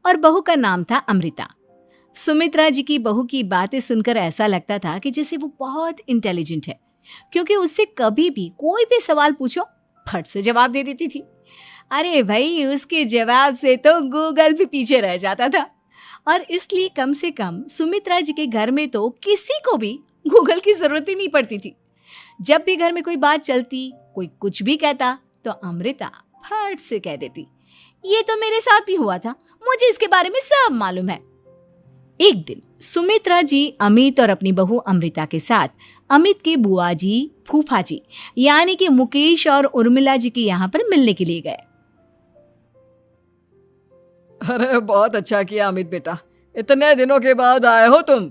और बहू का नाम था अमृता। सुमित्रा जी की बहू की बातें सुनकर ऐसा लगता था कि जैसे वो बहुत इंटेलिजेंट है, क्योंकि उससे कभी भी कोई भी सवाल पूछो फट से जवाब दे देती थी। अरे भाई, उसके जवाब से तो गूगल भी पीछे रह जाता था। और इसलिए कम से कम सुमित्रा जी के घर में तो किसी को भी गूगल की जरूरत ही नहीं पड़ती थी। जब भी घर में कोई बात चलती, कोई कुछ भी कहता, तो अमृता फट से कह देती, ये तो मेरे साथ भी हुआ था, मुझे इसके बारे में सब मालूम है। एक दिन सुमित्रा जी अमित और अपनी बहू अमृता के साथ अमित के बुआ जी, फूफा जी यानी कि मुकेश और उर्मिला जी के यहाँ पर मिलने के लिए गए। अरे बहुत अच्छा किया अमित बेटा, इतने दिनों के बाद आए हो तुम।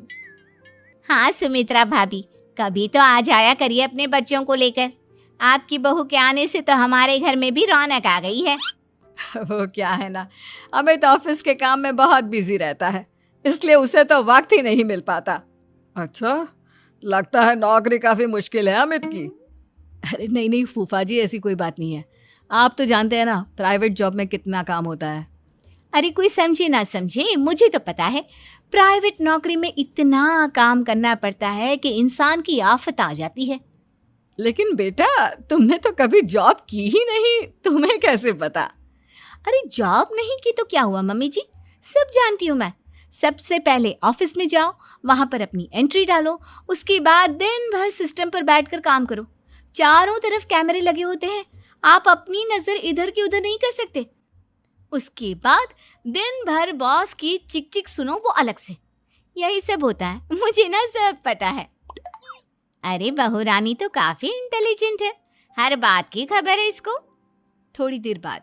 हाँ सुमित्रा भाभी, कभी तो आ जाया करिए अपने बच्चों को लेकर। आपकी बहू के आने से तो हमारे घर में भी रौनक आ गई है। वो क्या है ना, अमित ऑफिस के काम में बहुत बिजी रहता है, इसलिए उसे तो वक्त ही नहीं मिल पाता। अच्छा, लगता है नौकरी काफी मुश्किल है अमित की। अरे नहीं नहीं फूफा जी, ऐसी कोई बात नहीं है। आप तो जानते हैं ना प्राइवेट जॉब में कितना काम होता है। अरे कोई समझे ना समझे, मुझे तो पता है प्राइवेट नौकरी में इतना काम करना पड़ता है कि इंसान की आफत आ जाती है। लेकिन बेटा, तुमने तो कभी जॉब की ही नहीं, तुम्हें कैसे पता? अरे जॉब नहीं की तो क्या हुआ मम्मी जी, सब जानती हूँ मैं। सबसे पहले ऑफिस में जाओ, वहां पर अपनी एंट्री डालो, उसके बाद दिन भर सिस्टम पर बैठकर काम करो। चारों तरफ कैमरे लगे होते हैं, आप अपनी नजर इधर की उधर नहीं कर सकते। उसके बाद दिन भर बॉस की चिक चिक सुनो, वो अलग से। यही सब होता है, मुझे ना सब पता है। अरे बहू रानी तो काफी इंटेलिजेंट है, हर बात की खबर है इसको। थोड़ी देर बाद,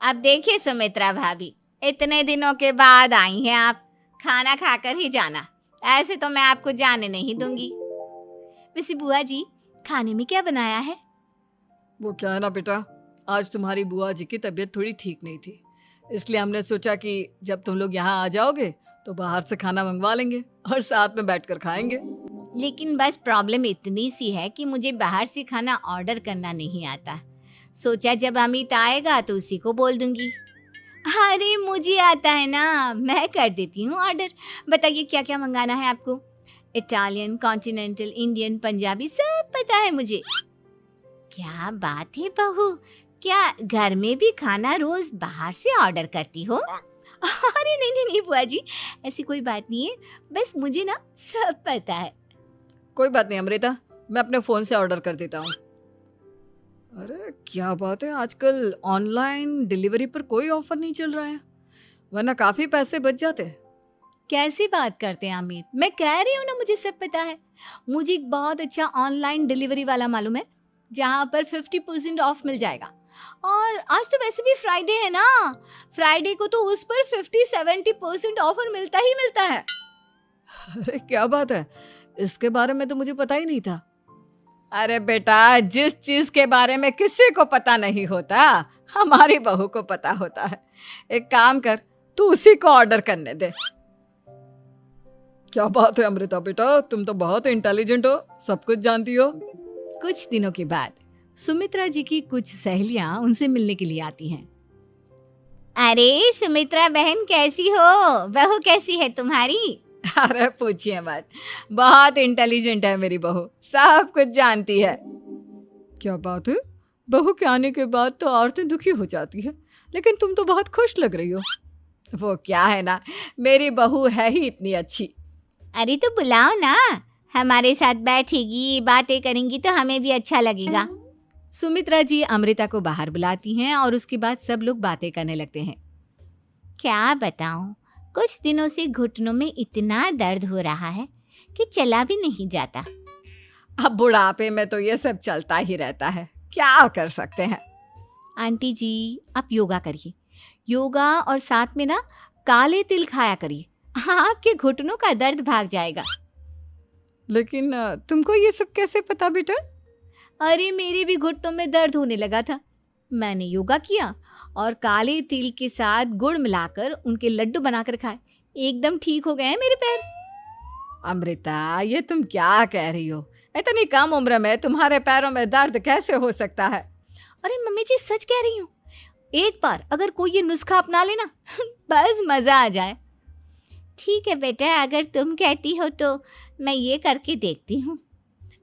अब देखिए सुमित्रा भाभी, इतने दिनों के बाद आई हैं आप, खाना खाकर ही जाना, ऐसे तो मैं आपको जाने नहीं दूंगी। वैसे बुआ जी, खाने में क्या बनाया है? वो क्या है ना बेटा, आज तुम्हारी बुआ जी की तबीयत थोड़ी ठीक नहीं थी, इसलिए हमने सोचा कि जब तुम लोग यहाँ आ जाओगे तो बाहर से खाना मंगवा लेंगे और साथ में बैठकर खाएंगे। लेकिन बस प्रॉब्लम इतनी सी है कि मुझे बाहर से खाना ऑर्डर करना नहीं आता। सोचा जब अमित आएगा तो उसी को बोल दूंगी। अरे मुझे आता है ना, मैं कर देती हूँ ऑर्डर। बताइए क्या क्या मंगाना है आपको? इटालियन, कॉन्टिनेंटल, इंडियन, पंजाबी, सब पता है मुझे। क्या बात है बहू, क्या घर में भी खाना रोज बाहर से ऑर्डर करती हो? अरे नहीं नहीं नहीं बुआ जी, ऐसी कोई बात नहीं है, बस मुझे ना सब पता है। कोई बात नहीं अमृता, मैं अपने फोन से ऑर्डर कर देता हूँ। अरे क्या बात है, आजकल ऑनलाइन डिलीवरी पर कोई ऑफर नहीं चल रहा है, वरना काफी पैसे बच जाते। कैसी बात करते हैं अमित, मैं कह रही हूँ ना मुझे सब पता है। मुझे एक बहुत अच्छा ऑनलाइन डिलीवरी वाला मालूम है, जहाँ पर 50% ऑफ मिल जाएगा। और आज तो वैसे भी फ्राइडे है ना, फ्राइडे को तो उस पर 50-70% ऑफर मिलता ही मिलता है। अरे क्या बात है, इसके बारे में तो मुझे पता ही नहीं था। अरे बेटा, जिस चीज के बारे में किसी को पता नहीं होता, हमारी बहू को पता होता है। एक काम कर, तू उसी को ऑर्डर करने दे। क्या बात है अमृता बेटा, तुम तो बहुत इंटेलिजेंट हो, सब कुछ जानती हो। कुछ दिनों के बाद सुमित्रा जी की कुछ सहेलियां उनसे मिलने के लिए आती हैं। अरे सुमित्रा बहन कैसी हो, बहू कैसी है तुम्हारी? अरे पूछिए मत, बहुत इंटेलिजेंट है मेरी बहू, सब कुछ जानती है। क्या बात है, बहू के आने के बाद तो औरतें दुखी हो जाती है, लेकिन तुम तो बहुत खुश लग रही हो। वो क्या है ना, मेरी बहू है ही इतनी अच्छी। अरे तो बुलाओ ना, हमारे साथ बैठेगी, बातें करेंगी तो हमें भी अच्छा लगेगा। सुमित्रा जी अमृता को बाहर बुलाती हैं और उसके बाद सब लोग बातें करने लगते हैं। क्या बताऊं, कुछ दिनों से घुटनों में इतना दर्द हो रहा है कि चला भी नहीं जाता। अब बुढ़ापे में तो ये सब चलता ही रहता है, क्या कर सकते हैं। आंटी जी, आप योगा करिए, योगा और साथ में ना काले तिल खाया करिए, आपके घुटनों का दर्द भाग जाएगा। लेकिन तुमको ये सब कैसे पता बेटा? अरे मेरे भी घुटनों में दर्द होने लगा था, मैंने योगा किया और काले तिल के साथ गुड़ मिलाकर उनके लड्डू बनाकर खाए, एकदम ठीक हो गए हैं मेरे पैर। अमृता, ये तुम क्या कह रही हो? इतनी कम उम्र में तुम्हारे पैरों में दर्द कैसे हो सकता है? अरे मम्मी जी, सच कह रही हूँ, एक बार अगर कोई ये नुस्खा अपना लेना बस मज़ा आ जाए। ठीक है बेटा, अगर तुम कहती हो तो मैं ये करके देखती हूँ।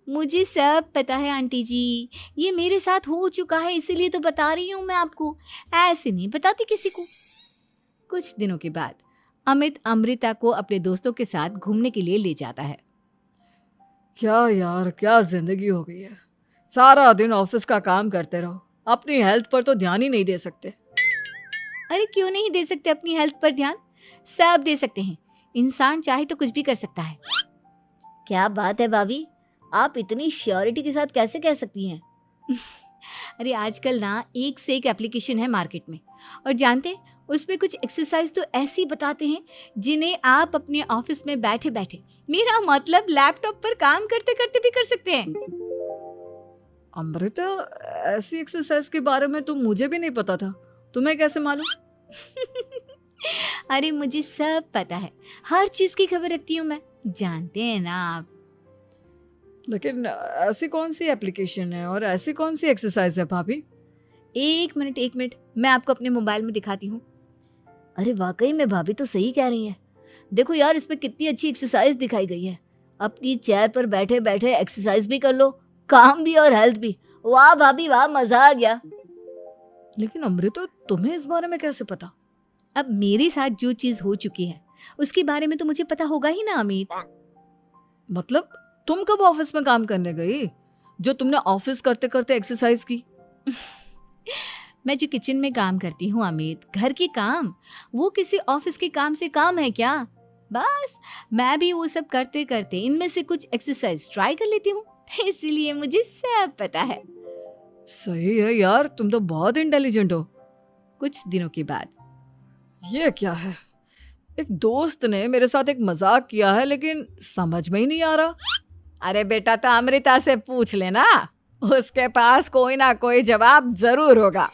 मुझे सब पता है आंटी जी, ये मेरे साथ हो चुका है, इसीलिए तो बता रही हूँ मैं आपको, ऐसे नहीं बताती किसी को। कुछ दिनों के बाद अमित अमृता को अपने दोस्तों के साथ घूमने के लिए ले जाता है। क्या यार, क्या जिंदगी हो गई है। सारा दिन ऑफिस का काम करते रहो, अपनी हेल्थ पर तो ध्यान ही नहीं दे सकते। अरे क्यों नहीं दे सकते अपनी हेल्थ पर ध्यान? सब दे सकते हैं, इंसान चाहे तो कुछ भी कर सकता है। क्या बात है भाभी, आप इतनी श्योरिटी के साथ कैसे कह सकती हैं? अरे आजकल ना एक से एक एप्लीकेशन है मार्केट में, और जानते हैं उसमें कुछ एक्सरसाइज तो ऐसी बताते हैं जिन्हें आप अपने ऑफिस में बैठे बैठे, मेरा मतलब लैपटॉप पर काम करते करते भी कर सकते हैं। अमृता, ऐसी एक्सरसाइज के बारे में तो मुझे भी नहीं पता था, तुम्हें कैसे मालूम? अरे मुझे सब पता है, हर चीज की खबर रखती हूँ मैं, जानते हैं ना आप। लेकिन ऐसी कौन सी एप्लीकेशन है और ऐसी कौन सी एक्सरसाइज है भाभी? एक मिनट, मैं आपको अपने मोबाइल में दिखाती हूँ। अरे वाकई में भाभी तो सही कह रही हैं। देखो यार, इसमें कितनी अच्छी एक्सरसाइज दिखाई गई है। अपनी चेयर पर बैठे बैठे एक्सरसाइज भी कर लो, काम भी और हेल्थ भी। वाह भाभी वाह, मजा आ गया। लेकिन अमृता, तुम्हें इस बारे में कैसे पता? अब मेरे साथ जो चीज हो चुकी है उसके बारे में तो मुझे पता होगा ही ना अमित। मतलब तुम कब ऑफिस में काम करने गई जो तुमने ऑफिस करते करते एक्सरसाइज की? मैं जो किचन में काम करती हूँ अमित, घर के काम, वो किसी ऑफिस के काम से काम है क्या? बस मैं भी वो सब करते करते इनमें से कुछ एक्सरसाइज ट्राई कर लेती हूँ, इसीलिए मुझे सब पता है। सही है यार, तुम तो बहुत इंटेलिजेंट हो। कुछ दिनों के बाद ये क्या है? एक दोस्त ने मेरे साथ एक मजाक किया है, लेकिन समझ में ही नहीं आ रहा। अरे बेटा, तो अमृता से पूछ लेना, उसके पास कोई ना कोई जवाब जरूर होगा।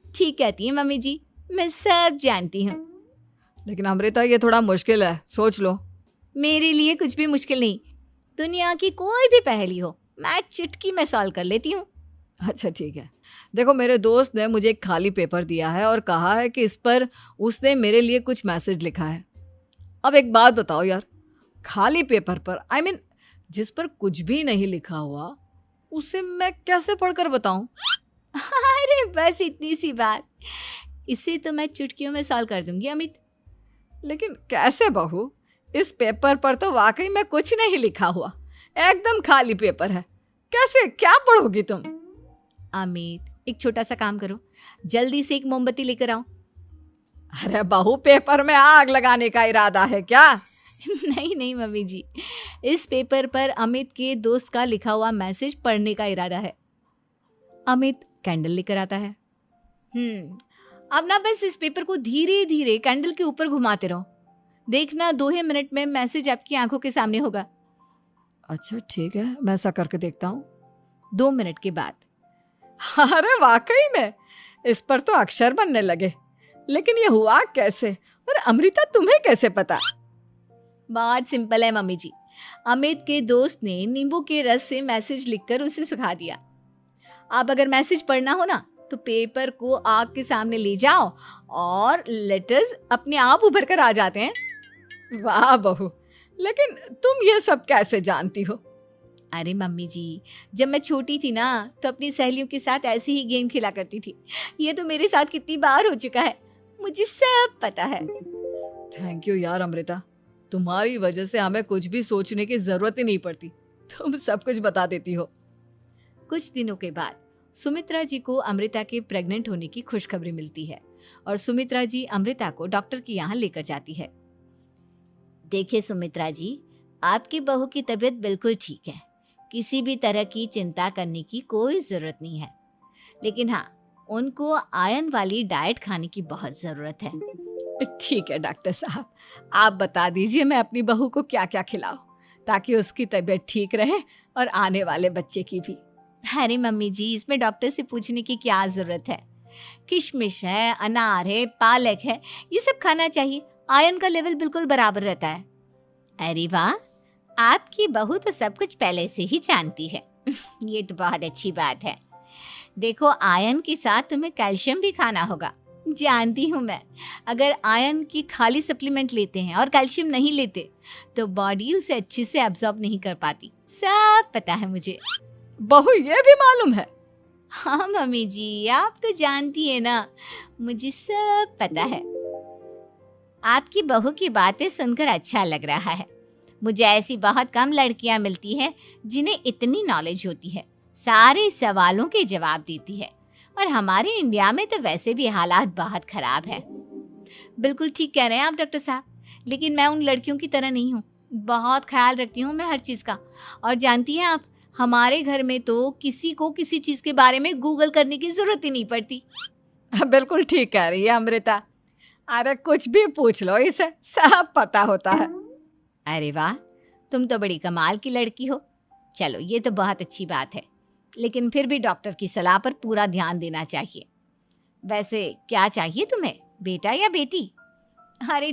ठीक कहती है मम्मी जी, मैं सब जानती हूँ। लेकिन अमृता, ये थोड़ा मुश्किल है, सोच लो। मेरे लिए कुछ भी मुश्किल नहीं, दुनिया की कोई भी पहेली हो मैं चुटकी में सॉल्व कर लेती हूँ। अच्छा ठीक है, देखो मेरे दोस्त ने मुझे एक खाली पेपर दिया है और कहा है कि इस पर उसने मेरे लिए कुछ मैसेज लिखा है। अब एक बात बताओ यार, खाली पेपर पर, I mean, जिस पर कुछ भी नहीं लिखा हुआ, उसे मैं कैसे पढ़कर बताऊं? अरे बस इतनी सी बात, इसे तो मैं चुटकियों में सॉल्व कर दूंगी अमित। लेकिन कैसे बहू? इस पेपर पर तो वाकई में कुछ नहीं लिखा हुआ, एकदम खाली पेपर है, कैसे, क्या पढ़ोगी तुम? अमित, एक छोटा सा काम करो, जल्दी से एक मोमबत्ती लेकर आओ। अरे बहू, पेपर में आग लगाने का इरादा है क्या? नहीं मम्मी जी, इस पेपर पर अमित के दोस्त का लिखा हुआ मैसेज पढ़ने का इरादा है। अमित कैंडल लेकर आता है। अब ना बस इस पेपर को धीरे धीरे कैंडल के ऊपर घुमाते रहो, देखना 2 ही मिनट में मैसेज आपकी आंखों के सामने होगा। अच्छा ठीक है, मैं ऐसा करके देखता हूँ। 2 मिनट के बाद, अरे वाकई में इस पर तो अक्षर बनने लगे, लेकिन ये हुआ कैसे? और अमृता, तुम्हें कैसे पता? बात सिंपल है मम्मी जी, अमित के दोस्त ने नींबू के रस से मैसेज लिखकर उसे सुखा दिया। आप अगर मैसेज पढ़ना हो ना तो पेपर को आग के सामने ले जाओ और लेटर्स अपने आप उभर कर आ जाते हैं। वाह बहू, लेकिन तुम ये सब कैसे जानती हो? अरे मम्मी जी, जब मैं छोटी थी ना तो अपनी सहेलियों के साथ ऐसे ही गेम खेला करती थी। ये तो मेरे साथ कितनी बार हो चुका है, मुझे सब पता है। थैंक यू यार अमृता, तुम्हारी वजह से हमें कुछ भी सोचने की जरूरत ही नहीं पड़ती, तुम सब कुछ बता देती हो। कुछ दिनों के बाद सुमित्रा जी को अमृता के प्रेग्नेंट होने की खुशखबरी मिलती है और सुमित्रा जी अमृता को डॉक्टर के यहाँ लेकर जाती है। देखिए सुमित्रा जी, आपकी बहू की तबीयत बिल्कुल ठीक है, किसी भी तरह की चिंता करने की कोई ज़रूरत नहीं है। लेकिन हाँ, उनको आयरन वाली डाइट खाने की बहुत ज़रूरत है। ठीक है डॉक्टर साहब, आप बता दीजिए मैं अपनी बहू को क्या क्या खिलाऊं ताकि उसकी तबीयत ठीक रहे और आने वाले बच्चे की भी। अरे मम्मी जी, इसमें डॉक्टर से पूछने की क्या ज़रूरत है, किशमिश है, अनार है, पालक है, ये सब खाना चाहिए, आयरन का लेवल बिल्कुल बराबर रहता है। अरे वाह, आपकी बहू तो सब कुछ पहले से ही जानती है। ये तो बहुत अच्छी बात है। देखो, आयरन के साथ तुम्हें कैल्शियम भी खाना होगा, जानती हूँ मैं, अगर आयरन की खाली सप्लीमेंट लेते हैं और कैल्शियम नहीं लेते तो बॉडी उसे अच्छे से एब्जॉर्ब नहीं कर पाती। सब पता है मुझे। बहू ये भी मालूम है? हाँ मम्मी जी, आप तो जानती है ना, मुझे सब पता है। आपकी बहू की बातें सुनकर अच्छा लग रहा है। मुझे ऐसी बहुत कम लड़कियां मिलती हैं जिन्हें इतनी नॉलेज होती है, सारे सवालों के जवाब देती है। और हमारे इंडिया में तो वैसे भी हालात बहुत खराब है। बिल्कुल ठीक कह रहे हैं आप डॉक्टर साहब, लेकिन मैं उन लड़कियों की तरह नहीं हूँ। बहुत ख्याल रखती हूँ मैं हर चीज़ का। और जानती हैं आप, हमारे घर में तो किसी को किसी चीज़ के बारे में गूगल करने की ज़रूरत ही नहीं पड़ती। बिल्कुल ठीक कह रही है अमृता। अरे कुछ भी पूछ लो इसे, सब पता होता है। अरे वाह, तुम तो बड़ी कमाल की लड़की हो। चलो ये तो बहुत अच्छी बात है, लेकिन फिर भी डॉक्टर की सलाह पर पूरा ध्यान देना चाहिए। वैसे क्या चाहिए तुम्हें, बेटा या बेटी? अरे